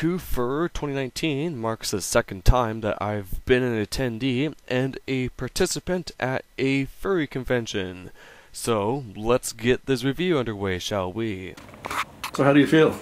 VancouFur 2019 marks the second time that I've been an attendee and a participant at a furry convention. So, let's get this review underway, shall we? So how do you feel?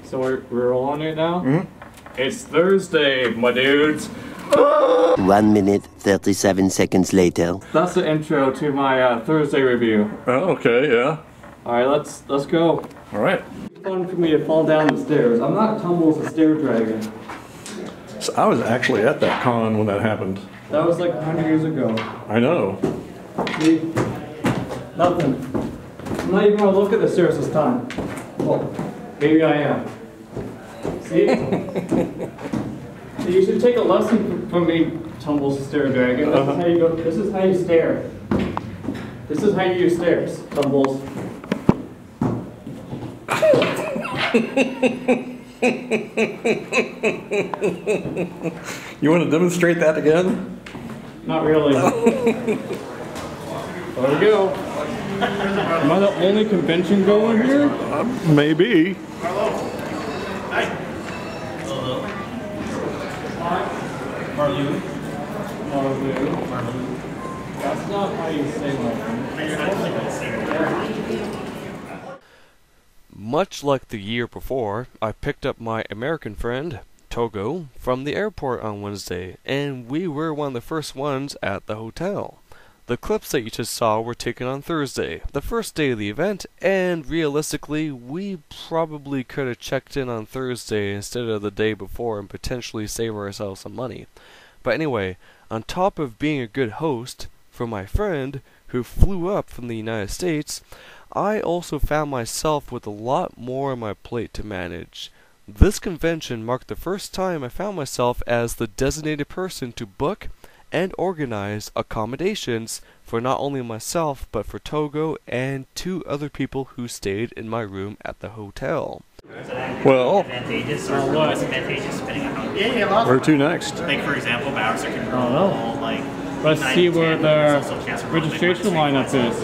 So we're on it now? Mm-hmm. It's Thursday, my dudes. 1 minute, 37 seconds later. That's the intro to my Thursday review. Oh, okay, yeah. Alright, let's go. Alright. It's fun for me to fall down the stairs. I'm not Tumbles the Stair Dragon. So I was actually at that con when that happened. That was like 100 years ago. I know. See? Nothing. I'm not even gonna look at the stairs this time. Well, maybe I am. See? You should take a lesson from me, Tumbles the Stair Dragon. This is how you go. This is how you stare. This is how you use stairs, Tumbles. You want to demonstrate that again? Not really. There we go. Am I the only convention goer here? Maybe. Marlou. That's not how you say my name. Much like the year before, I picked up my American friend, Togo, from the airport on Wednesday, and we were one of the first ones at the hotel. The clips that you just saw were taken on Thursday, the first day of the event, and realistically, we probably could have checked in on Thursday instead of the day before and potentially save ourselves some money. But anyway, on top of being a good host for my friend who flew up from the United States, I also found myself with a lot more on my plate to manage. This convention marked the first time I found myself as the designated person to book and organize accommodations for not only myself but for Togo and 2 other people who stayed in my room at the hotel. Well, advantageous or less advantageous depending on how. where to next? Like for example, Bowser can roll like. Let's see where the registration lineup is.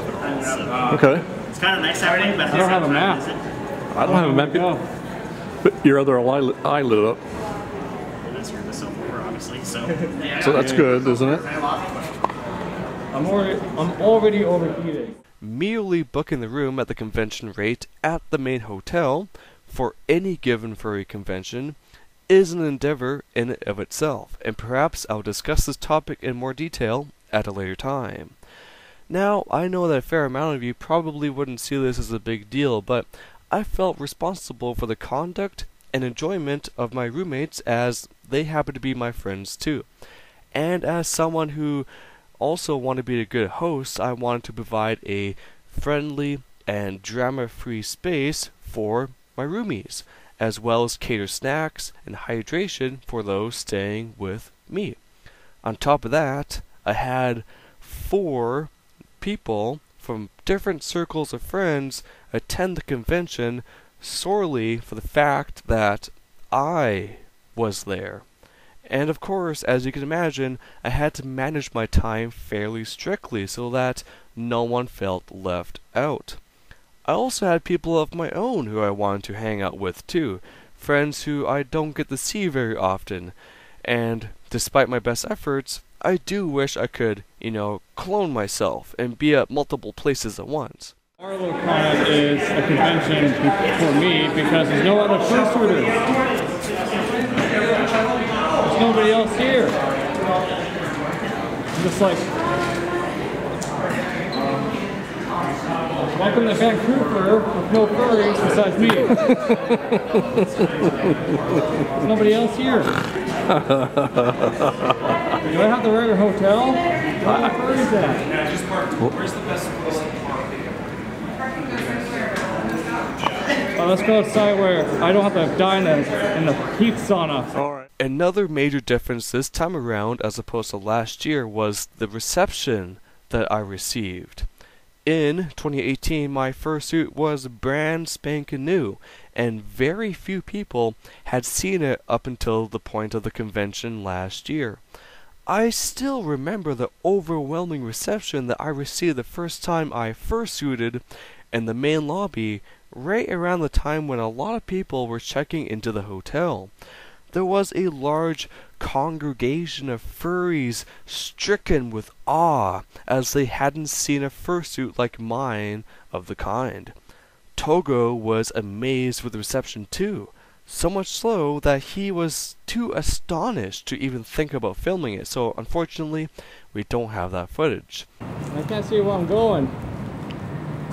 Okay. It's kind of nice that way, but I don't have a map. I don't have a map Oh. yet. But your other eye lit up. That's where the silver were, obviously. So. So that's good, isn't it? I'm already overheating. Merely booking the room at the convention rate at the main hotel for any given furry convention is an endeavor in and of itself, and perhaps I'll discuss this topic in more detail at a later time. Now, I know that a fair amount of you probably wouldn't see this as a big deal, but I felt responsible for the conduct and enjoyment of my roommates as they happen to be my friends too. And as someone who also wanted to be a good host, I wanted to provide a friendly and drama-free space for my roomies, as well as cater snacks and hydration for those staying with me. On top of that, I had 4 people from different circles of friends attend the convention solely for the fact that I was there. And of course, as you can imagine, I had to manage my time fairly strictly so that no one felt left out. I also had people of my own who I wanted to hang out with too, friends who I don't get to see very often, and despite my best efforts, I do wish I could, clone myself and be at multiple places at once. ArloCon is a convention for me because there's no other fursuiters. There's nobody else here. I'm just like, welcome to Vancouver with no furries besides me. There's nobody else here. Do I have the right hotel? Where are the furries at? Yeah, just park. Where's the best place to park? Let's go outside where I don't have to die in the heat sauna. Alright. Another major difference this time around as opposed to last year was the reception that I received. In 2018, my fursuit was brand spanking new, and very few people had seen it up until the point of the convention last year. I still remember the overwhelming reception that I received the first time I fursuited in the main lobby right around the time when a lot of people were checking into the hotel. There was a large congregation of furries stricken with awe as they hadn't seen a fursuit like mine of the kind. Togo was amazed with the reception too, so much so that he was too astonished to even think about filming it, so unfortunately we don't have that footage. I can't see where I'm going.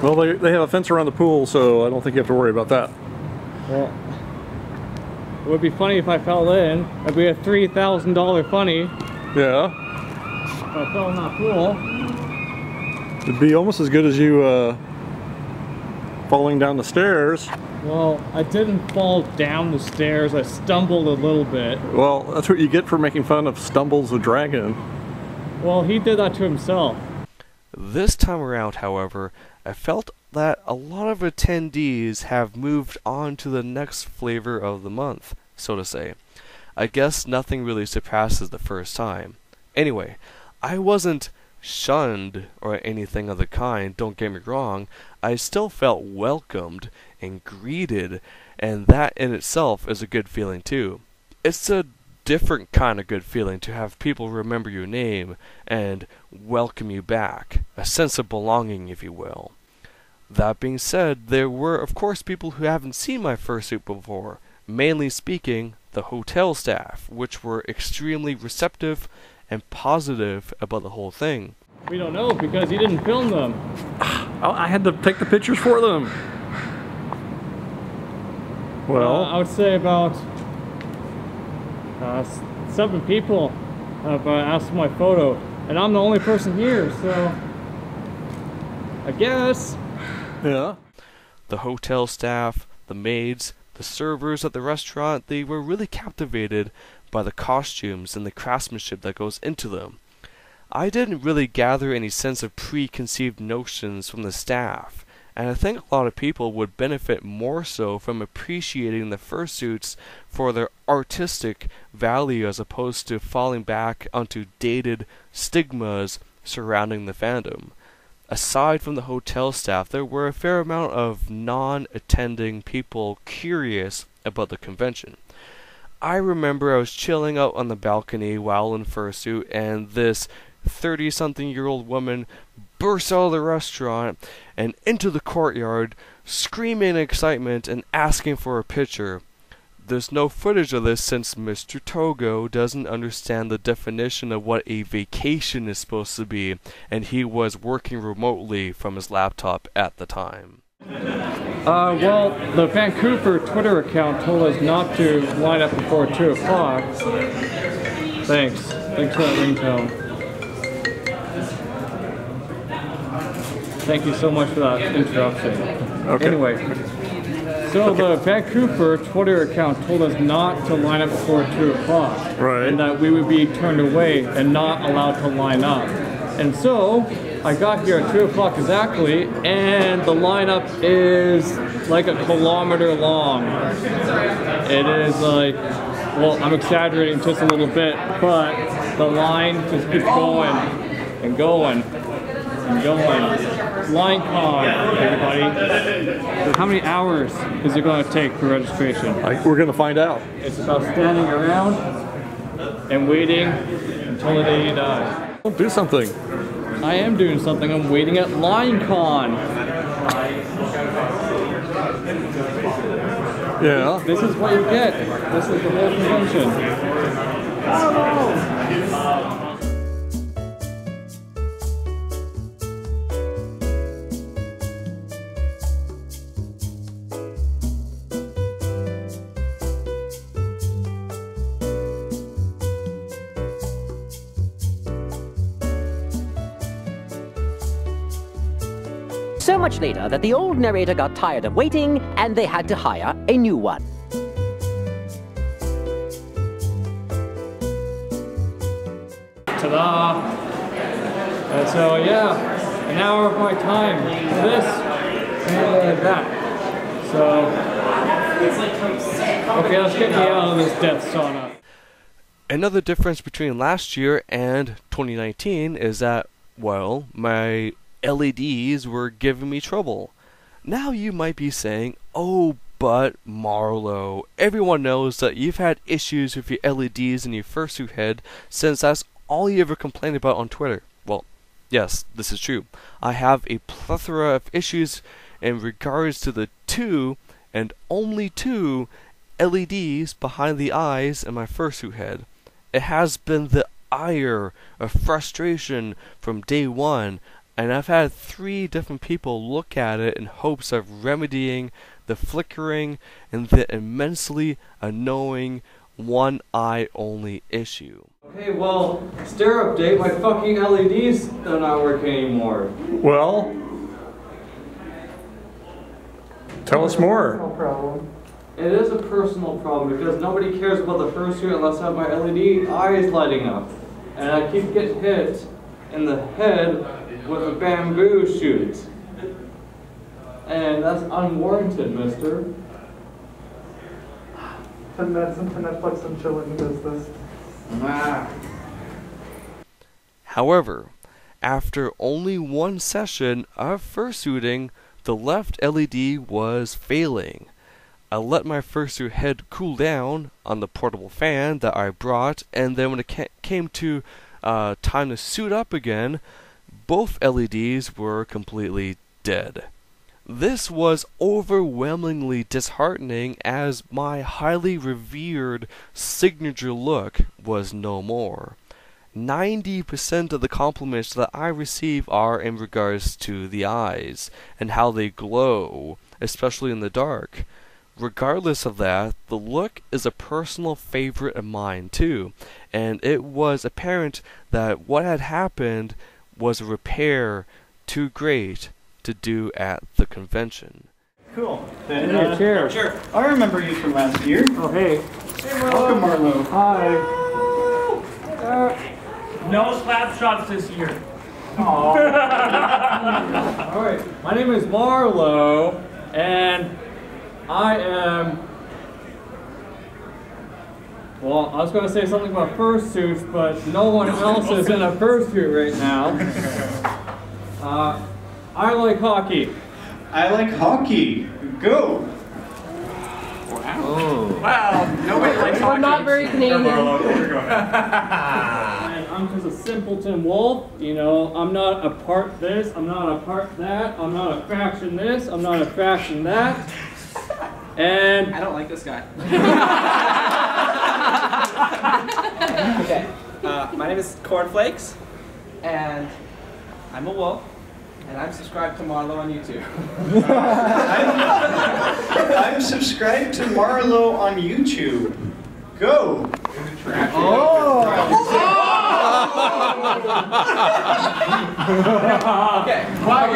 Well, they have a fence around the pool, so I don't think you have to worry about that. Well, it would be funny if I fell in. It'd be a $3,000 funny Yeah. if I fell in that pool. It'd be almost as good as you falling down the stairs. Well, I didn't fall down the stairs. I stumbled a little bit. Well, that's what you get for making fun of Stumbles the Dragon. Well, he did that to himself. This time around, however, I felt that a lot of attendees have moved on to the next flavor of the month, so to say. I guess nothing really surpasses the first time. Anyway, I wasn't shunned or anything of the kind, don't get me wrong. I still felt welcomed and greeted, and that in itself is a good feeling too. It's a different kind of good feeling to have people remember your name and welcome you back, a sense of belonging, if you will. That being said, there were of course people who haven't seen my fursuit before, mainly speaking the hotel staff, which were extremely receptive and positive about the whole thing. We don't know because you didn't film them. I had to take the pictures for them. Well, I would say about 7 people have asked for my photo, and I'm the only person here, so I guess. yeah. The hotel staff, the maids, the servers at the restaurant, they were really captivated by the costumes and the craftsmanship that goes into them. I didn't really gather any sense of preconceived notions from the staff, and I think a lot of people would benefit more so from appreciating the fursuits for their artistic value as opposed to falling back onto dated stigmas surrounding the fandom. Aside from the hotel staff, there were a fair amount of non-attending people curious about the convention. I remember I was chilling out on the balcony while in fursuit, and this 30-something-year-old woman bursts out of the restaurant and into the courtyard, screaming in excitement and asking for a picture. There's no footage of this since Mr. Togo doesn't understand the definition of what a vacation is supposed to be, and he was working remotely from his laptop at the time. Well, the VancouFur Twitter account told us not to line up before 2 o'clock. Thanks. Thanks for that ringtone. Thank you so much for that interruption. Okay. Anyway, so the VancouFur Twitter account told us not to line up before 2 o'clock. Right. And that we would be turned away and not allowed to line up. And so, I got here at 2 o'clock exactly, and the lineup is like a kilometer long. It is like, well, I'm exaggerating just a little bit, but the line just keeps going and going and going. LineCon, everybody. How many hours is it going to take for registration? We're going to find out. It's about standing around and waiting until the day you die. Well, do something. I am doing something. I'm waiting at LineCon. Yeah. This is what you get. This is the whole convention. So much later that the old narrator got tired of waiting and they had to hire a new one. Ta-da! And so yeah, an hour of my time for this and that. So, okay, let's get me out of this death sauna. Another difference between last year and 2019 is that, well, my LEDs were giving me trouble. Now you might be saying, oh, but Marlo, everyone knows that you've had issues with your LEDs in your fursuit head since that's all you ever complain about on Twitter. Well, yes, this is true. I have a plethora of issues in regards to the 2 and only 2 LEDs behind the eyes in my fursuit head. It has been the ire of frustration from day one, and I've had 3 different people look at it in hopes of remedying the flickering and the immensely annoying one eye only issue. Okay, well, stare update, my fucking LEDs are not working anymore. Well, tell us more. No problem. It is a personal problem because nobody cares about the fursuit unless I have my LED eyes lighting up. And I keep getting hit in the head with a bamboo shoot. And that's unwarranted, mister. And that's into Netflix and chilling business. However, after only 1 session of fursuiting, the left LED was failing. I let my fursuit head cool down on the portable fan that I brought, and then when it came to time to suit up again, both LEDs were completely dead. This was overwhelmingly disheartening as my highly revered signature look was no more. 90% of the compliments that I receive are in regards to the eyes and how they glow, especially in the dark. Regardless of that, the look is a personal favorite of mine too, and it was apparent that what had happened was a repair too great to do at the convention. Cool. Then, Cheers. Sure. I remember you from last year. Oh, hey. Welcome, Marlo. Hi. No slap shots this year. Alright, my name is Marlo, and I am... Well, I was going to say something about fursuits, but no one else is in a fursuit right now. I like hockey. I like hockey. Go. Wow. Nobody likes I'm not very Canadian. And I'm just a simpleton wolf, you know, I'm not a part this, I'm not a part that, I'm not a faction this, I'm not a faction that. And I don't like this guy. Okay, my name is Cornflakes, and I'm a wolf, and I'm subscribed to Marlo on YouTube. I'm subscribed to Marlo on YouTube. Go. Okay. Wow,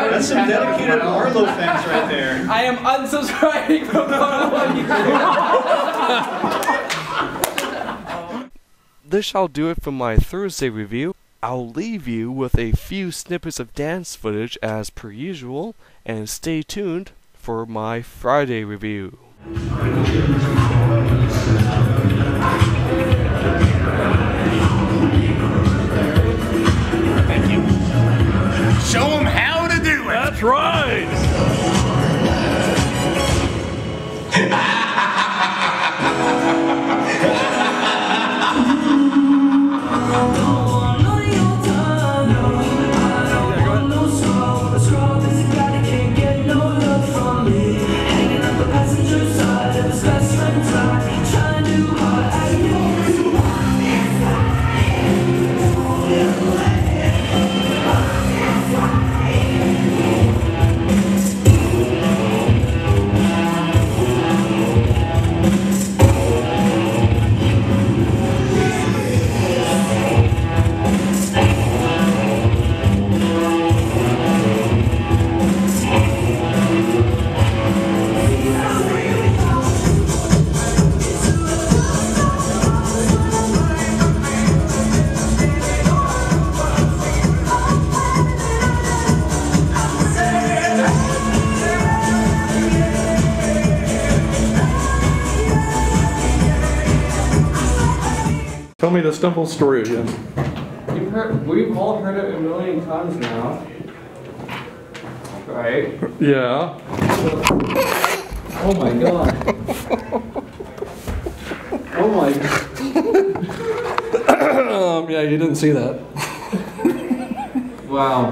That's some dedicated Marlo fans right there. I am unsubscribing from Marlo on YouTube. This shall do it for my Thursday review. I'll leave you with a few snippets of dance footage as per usual, and stay tuned for my Friday review. Thank you. Show them how to do it. That's right. Tell me the Stumble story again. we've all heard it a million times now. right? Yeah. Oh my god. Oh my. Yeah, you didn't see that. Wow.